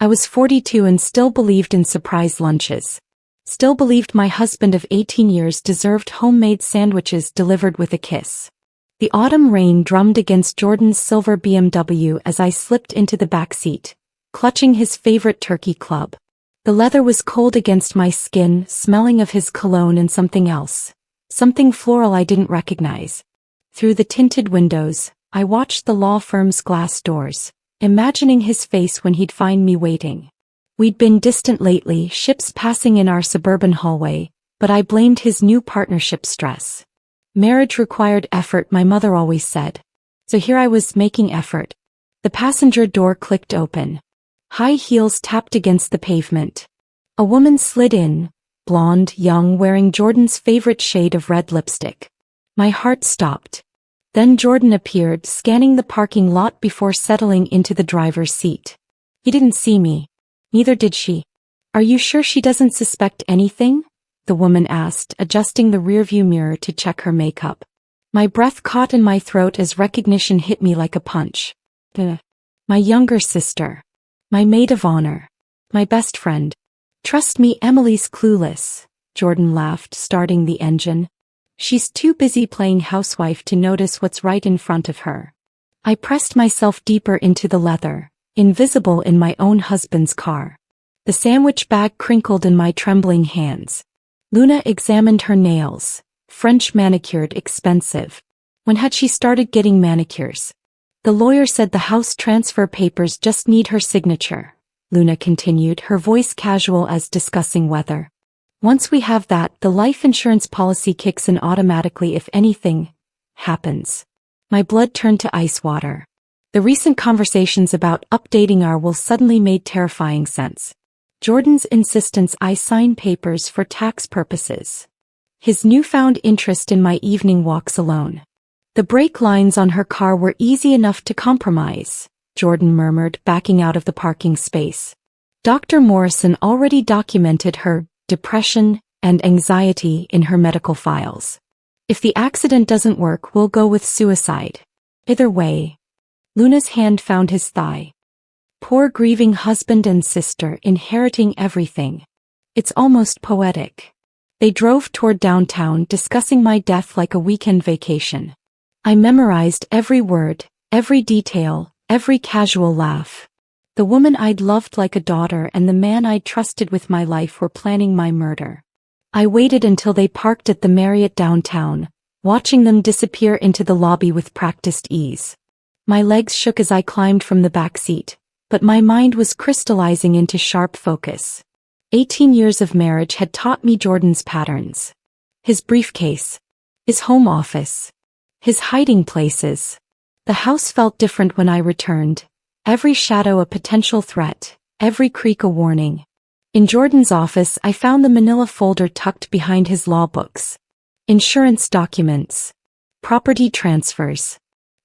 I was 42 and still believed in surprise lunches. Still believed my husband of 18 years deserved homemade sandwiches delivered with a kiss. The autumn rain drummed against Jordan's silver BMW as I slipped into the backseat, clutching his favorite turkey club. The leather was cold against my skin, smelling of his cologne and something else. Something floral I didn't recognize. Through the tinted windows, I watched the law firm's glass doors, imagining his face when he'd find me waiting. We'd been distant lately, ships passing in our suburban hallway, but I blamed his new partnership stress. Marriage required effort, my mother always said. So here I was making effort. The passenger door clicked open. High heels tapped against the pavement. A woman slid in, blonde, young, wearing Jordan's favorite shade of red lipstick. My heart stopped. Then Jordan appeared, scanning the parking lot before settling into the driver's seat. He didn't see me. Neither did she. Are you sure she doesn't suspect anything? The woman asked, adjusting the rearview mirror to check her makeup. My breath caught in my throat as recognition hit me like a punch. My younger sister. My maid of honor. My best friend. Trust me, Emily's clueless. Jordan laughed, starting the engine. She's too busy playing housewife to notice what's right in front of her. I pressed myself deeper into the leather, invisible in my own husband's car. The sandwich bag crinkled in my trembling hands. Luna examined her nails. French manicured, expensive. When had she started getting manicures? The lawyer said the house transfer papers just need her signature, Luna continued, her voice casual as discussing weather. Once we have that, the life insurance policy kicks in automatically if anything happens. My blood turned to ice water. The recent conversations about updating our will suddenly made terrifying sense. Jordan's insistence I sign papers for tax purposes. His newfound interest in my evening walks alone. The brake lines on her car were easy enough to compromise, Jordan murmured, backing out of the parking space. Dr. Morrison already documented her depression and anxiety in her medical files. If the accident doesn't work, we'll go with suicide. Either way. Luna's hand found his thigh. Poor grieving husband and sister inheriting everything. It's almost poetic. They drove toward downtown, discussing my death like a weekend vacation. I memorized every word, every detail, every casual laugh. The woman I'd loved like a daughter and the man I'd trusted with my life were planning my murder. I waited until they parked at the Marriott downtown, watching them disappear into the lobby with practiced ease. My legs shook as I climbed from the back seat, but my mind was crystallizing into sharp focus. 18 years of marriage had taught me Jordan's patterns. His briefcase. His home office. His hiding places. The house felt different when I returned. Every shadow a potential threat, every creak a warning. In Jordan's office, I found the manila folder tucked behind his law books. Insurance documents. Property transfers.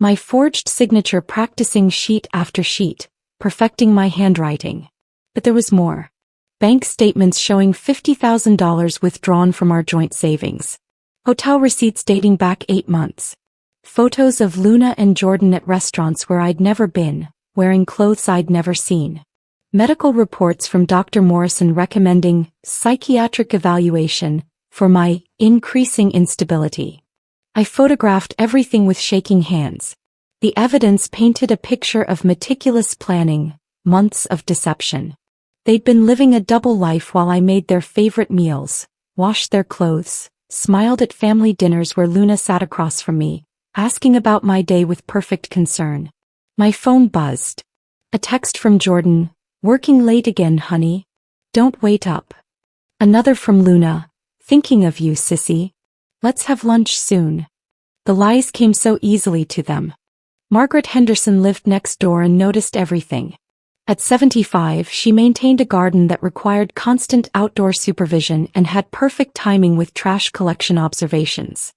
My forged signature, practicing sheet after sheet, perfecting my handwriting. But there was more. Bank statements showing $50,000 withdrawn from our joint savings. Hotel receipts dating back 8 months. Photos of Luna and Jordan at restaurants where I'd never been, wearing clothes I'd never seen. Medical reports from Dr. Morrison recommending psychiatric evaluation for my increasing instability. I photographed everything with shaking hands. The evidence painted a picture of meticulous planning, months of deception. They'd been living a double life while I made their favorite meals, washed their clothes, smiled at family dinners where Luna sat across from me, asking about my day with perfect concern. My phone buzzed. A text from Jordan, "Working late again, honey. Don't wait up." Another from Luna, "Thinking of you, sissy. Let's have lunch soon." The lies came so easily to them. Margaret Henderson lived next door and noticed everything. At 75, she maintained a garden that required constant outdoor supervision and had perfect timing with trash collection observations.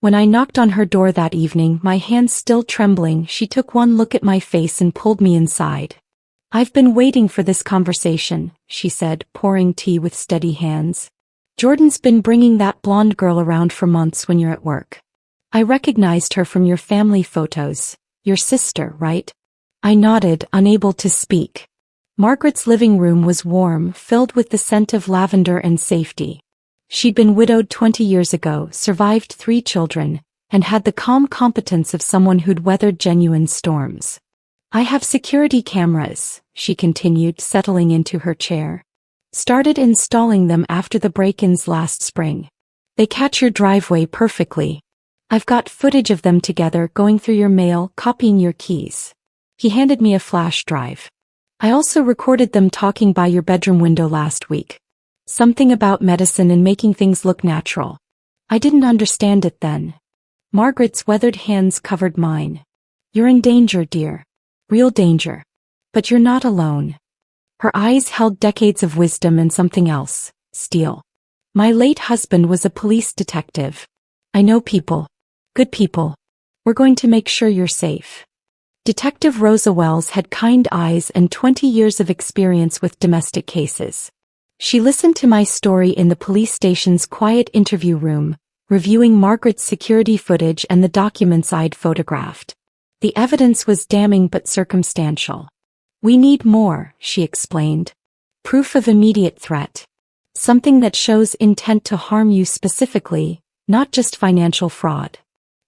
When I knocked on her door that evening, my hands still trembling, she took one look at my face and pulled me inside. "I've been waiting for this conversation," she said, pouring tea with steady hands. "Jordan's been bringing that blonde girl around for months when you're at work. I recognized her from your family photos. Your sister, right?" I nodded, unable to speak. Margaret's living room was warm, filled with the scent of lavender and safety. She'd been widowed 20 years ago, survived 3 children, and had the calm competence of someone who'd weathered genuine storms. I have security cameras, she continued, settling into her chair. Started installing them after the break-ins last spring. They catch your driveway perfectly. I've got footage of them together, going through your mail, copying your keys. He handed me a flash drive. I also recorded them talking by your bedroom window last week. Something about medicine and making things look natural. I didn't understand it then. Margaret's weathered hands covered mine. You're in danger, dear. Real danger. But you're not alone. Her eyes held decades of wisdom and something else, steel. My late husband was a police detective. I know people. Good people. We're going to make sure you're safe. Detective Rosa Wells had kind eyes and 20 years of experience with domestic cases. She listened to my story in the police station's quiet interview room, reviewing Margaret's security footage and the documents I'd photographed. The evidence was damning but circumstantial. We need more, she explained. Proof of immediate threat. Something that shows intent to harm you specifically, not just financial fraud.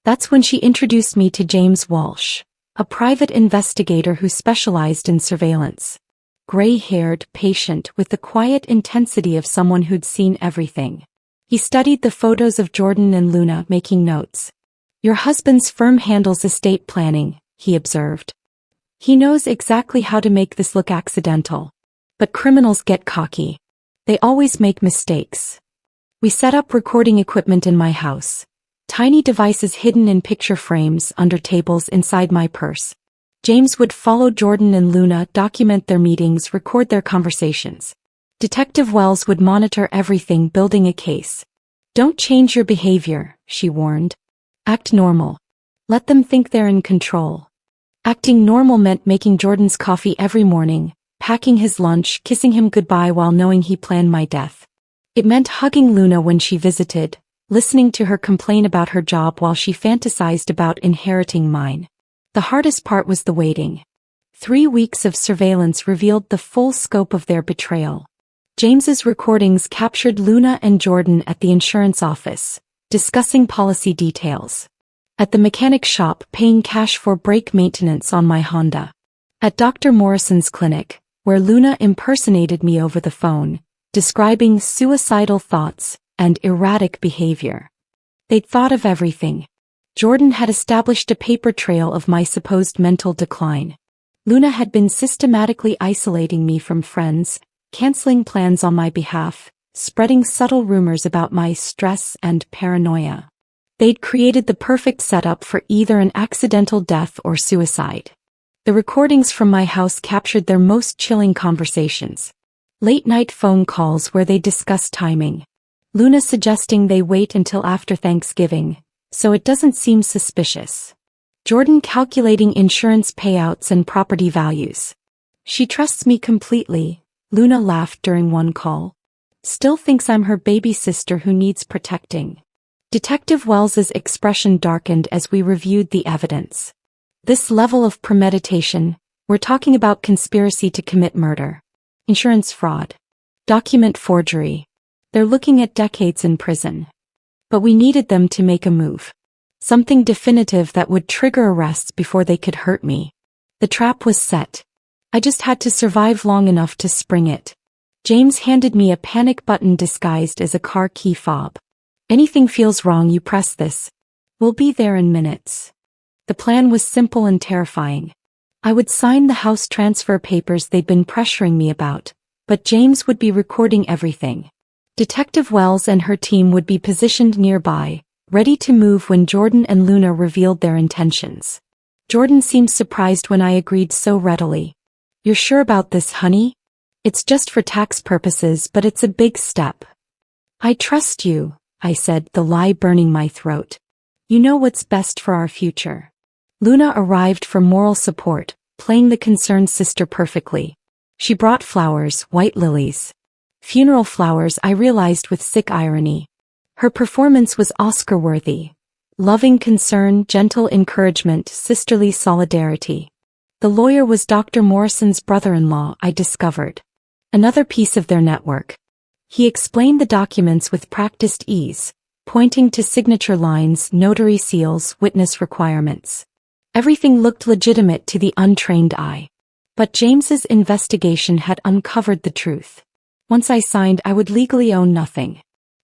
That's when she introduced me to James Walsh, a private investigator who specialized in surveillance. Gray-haired, patient, with the quiet intensity of someone who'd seen everything. He studied the photos of Jordan and Luna, making notes. Your husband's firm handles estate planning, he observed. He knows exactly how to make this look accidental. But criminals get cocky. They always make mistakes. We set up recording equipment in my house. Tiny devices hidden in picture frames under tables inside my purse. James would follow Jordan and Luna, document their meetings, record their conversations. Detective Wells would monitor everything, building a case. Don't change your behavior, she warned. Act normal. Let them think they're in control. Acting normal meant making Jordan's coffee every morning, packing his lunch, kissing him goodbye while knowing he planned my death. It meant hugging Luna when she visited, listening to her complain about her job while she fantasized about inheriting mine. The hardest part was the waiting. 3 weeks of surveillance revealed the full scope of their betrayal. James's recordings captured Luna and Jordan at the insurance office, discussing policy details. At the mechanic shop, paying cash for brake maintenance on my Honda. At Dr. Morrison's clinic, where Luna impersonated me over the phone, describing suicidal thoughts and erratic behavior. They'd thought of everything. Jordan had established a paper trail of my supposed mental decline. Luna had been systematically isolating me from friends, canceling plans on my behalf, spreading subtle rumors about my stress and paranoia. They'd created the perfect setup for either an accidental death or suicide. The recordings from my house captured their most chilling conversations. Late-night phone calls where they discussed timing. Luna suggesting they wait until after Thanksgiving, so it doesn't seem suspicious. Jordan calculating insurance payouts and property values. She trusts me completely, Luna laughed during one call. Still thinks I'm her baby sister who needs protecting. Detective Wells's expression darkened as we reviewed the evidence. This level of premeditation, we're talking about conspiracy to commit murder. Insurance fraud. Document forgery. They're looking at decades in prison. But we needed them to make a move. Something definitive that would trigger arrests before they could hurt me. The trap was set. I just had to survive long enough to spring it. James handed me a panic button disguised as a car key fob. Anything feels wrong, you press this. We'll be there in minutes. The plan was simple and terrifying. I would sign the house transfer papers they'd been pressuring me about, but James would be recording everything. Detective Wells and her team would be positioned nearby, ready to move when Jordan and Luna revealed their intentions. Jordan seemed surprised when I agreed so readily. You're sure about this, honey? It's just for tax purposes, but it's a big step. I trust you, I said, the lie burning my throat. You know what's best for our future. Luna arrived for moral support, playing the concerned sister perfectly. She brought flowers, white lilies. Funeral flowers, I realized with sick irony. Her performance was Oscar-worthy. Loving concern, gentle encouragement, sisterly solidarity. The lawyer was Dr. Morrison's brother-in-law, I discovered. Another piece of their network. He explained the documents with practiced ease, pointing to signature lines, notary seals, witness requirements. Everything looked legitimate to the untrained eye. But James's investigation had uncovered the truth. Once I signed, I would legally own nothing.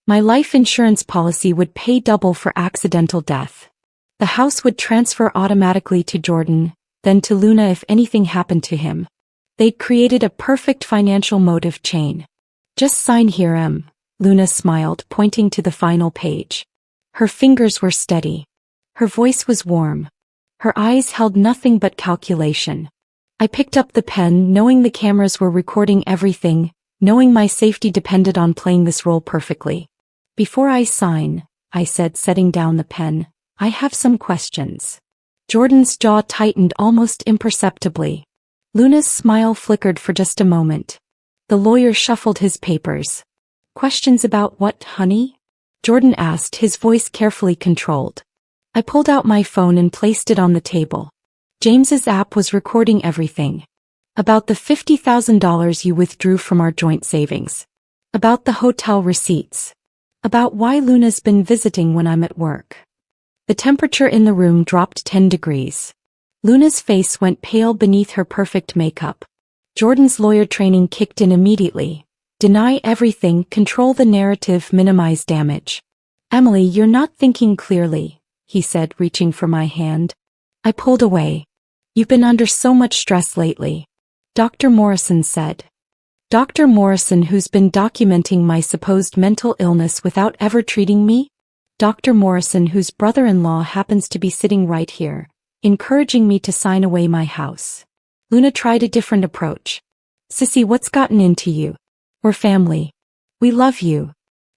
My life insurance policy would pay double for accidental death. The house would transfer automatically to Jordan, then to Luna if anything happened to him. They'd created a perfect financial motive chain. Just sign here, Luna smiled, pointing to the final page. Her fingers were steady. Her voice was warm. Her eyes held nothing but calculation. I picked up the pen, knowing the cameras were recording everything, knowing my safety depended on playing this role perfectly. Before I sign, I said, setting down the pen, I have some questions. Jordan's jaw tightened almost imperceptibly. Luna's smile flickered for just a moment. The lawyer shuffled his papers. Questions about what, honey? Jordan asked, his voice carefully controlled. I pulled out my phone and placed it on the table. James's app was recording everything. About the $50,000 you withdrew from our joint savings. About the hotel receipts. About why Luna's been visiting when I'm at work. The temperature in the room dropped 10 degrees. Luna's face went pale beneath her perfect makeup. Jordan's lawyer training kicked in immediately. Deny everything, control the narrative, minimize damage. Emily, you're not thinking clearly, he said, reaching for my hand. I pulled away. You've been under so much stress lately. Dr. Morrison said. Dr. Morrison, who's been documenting my supposed mental illness without ever treating me? Dr. Morrison, whose brother-in-law happens to be sitting right here, encouraging me to sign away my house. Luna tried a different approach. Sissy, what's gotten into you? We're family. We love you.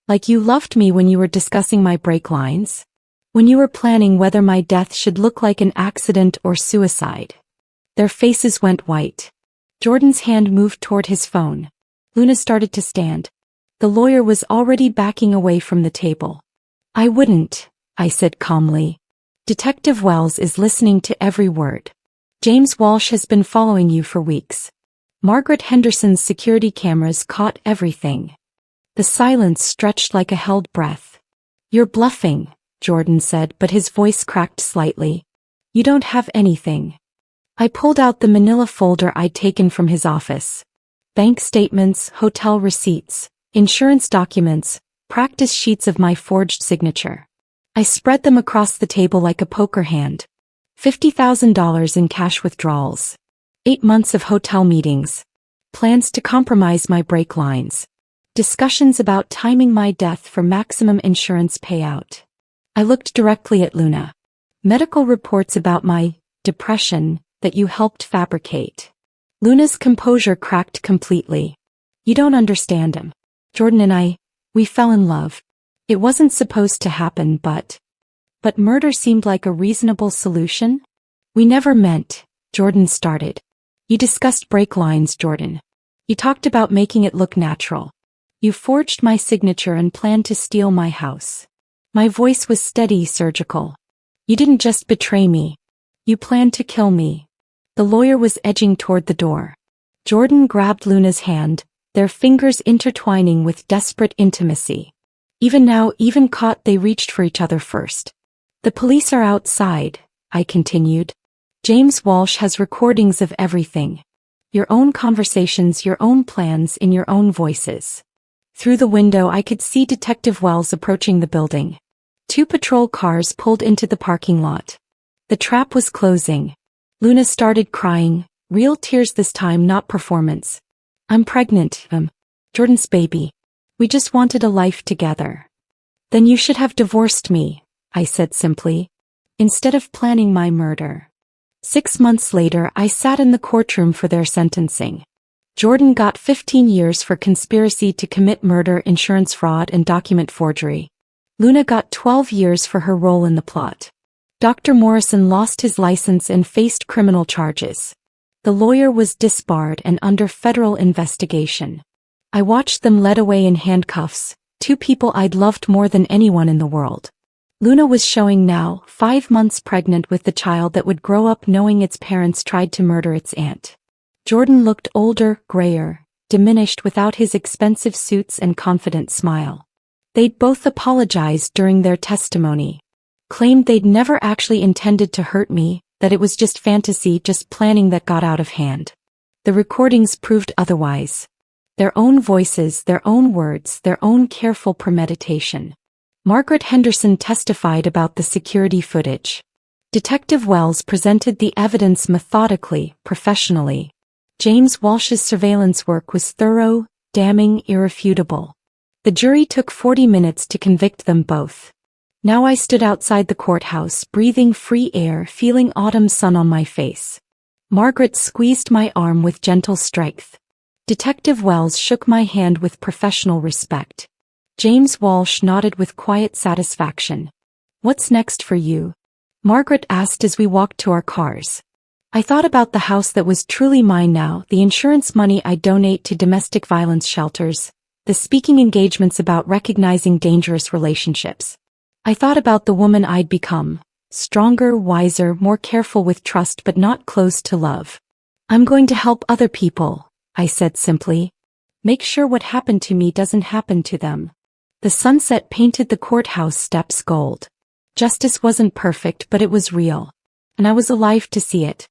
Like you loved me when you were discussing my break lines? When you were planning whether my death should look like an accident or suicide? Their faces went white. Jordan's hand moved toward his phone. Luna started to stand. The lawyer was already backing away from the table. I wouldn't, I said calmly. Detective Wells is listening to every word. James Walsh has been following you for weeks. Margaret Henderson's security cameras caught everything. The silence stretched like a held breath. You're bluffing, Jordan said, but his voice cracked slightly. You don't have anything. I pulled out the manila folder I'd taken from his office. Bank statements, hotel receipts, insurance documents, practice sheets of my forged signature. I spread them across the table like a poker hand. $50,000 in cash withdrawals. 8 months of hotel meetings. Plans to compromise my break lines. Discussions about timing my death for maximum insurance payout. I looked directly at Luna. Medical reports about my depression that you helped fabricate. Luna's composure cracked completely. You don't understand him. Jordan and we fell in love. It wasn't supposed to happen, but murder seemed like a reasonable solution? We never meant, Jordan started. You discussed break lines, Jordan. You talked about making it look natural. You forged my signature and planned to steal my house. My voice was steady, surgical. You didn't just betray me. You planned to kill me. The lawyer was edging toward the door. Jordan grabbed Luna's hand, their fingers intertwining with desperate intimacy. Even now, even caught, they reached for each other first. The police are outside, I continued. James Walsh has recordings of everything. Your own conversations, your own plans, in your own voices. Through the window I could see Detective Wells approaching the building. 2 patrol cars pulled into the parking lot. The trap was closing. Luna started crying, real tears this time, not performance. I'm pregnant, Jordan's baby. We just wanted a life together. Then you should have divorced me, I said simply, instead of planning my murder. 6 months later, I sat in the courtroom for their sentencing. Jordan got 15 years for conspiracy to commit murder, insurance fraud, and document forgery. Luna got 12 years for her role in the plot. Dr. Morrison lost his license and faced criminal charges. The lawyer was disbarred and under federal investigation. I watched them led away in handcuffs, 2 people I'd loved more than anyone in the world. Luna was showing now, 5 months pregnant with the child that would grow up knowing its parents tried to murder its aunt. Jordan looked older, grayer, diminished without his expensive suits and confident smile. They'd both apologized during their testimony. Claimed they'd never actually intended to hurt me, that it was just fantasy, just planning that got out of hand. The recordings proved otherwise. Their own voices, their own words, their own careful premeditation. Margaret Henderson testified about the security footage. Detective Wells presented the evidence methodically, professionally. James Walsh's surveillance work was thorough, damning, irrefutable. The jury took 40 minutes to convict them both. Now I stood outside the courthouse, breathing free air, feeling autumn sun on my face. Margaret squeezed my arm with gentle strength. Detective Wells shook my hand with professional respect. James Walsh nodded with quiet satisfaction. "What's next for you?" Margaret asked as we walked to our cars. I thought about the house that was truly mine now, the insurance money I donate to domestic violence shelters, the speaking engagements about recognizing dangerous relationships. I thought about the woman I'd become, stronger, wiser, more careful with trust but not closed to love. "I'm going to help other people," I said simply. "Make sure what happened to me doesn't happen to them." The sunset painted the courthouse steps gold. Justice wasn't perfect, but it was real. And I was alive to see it.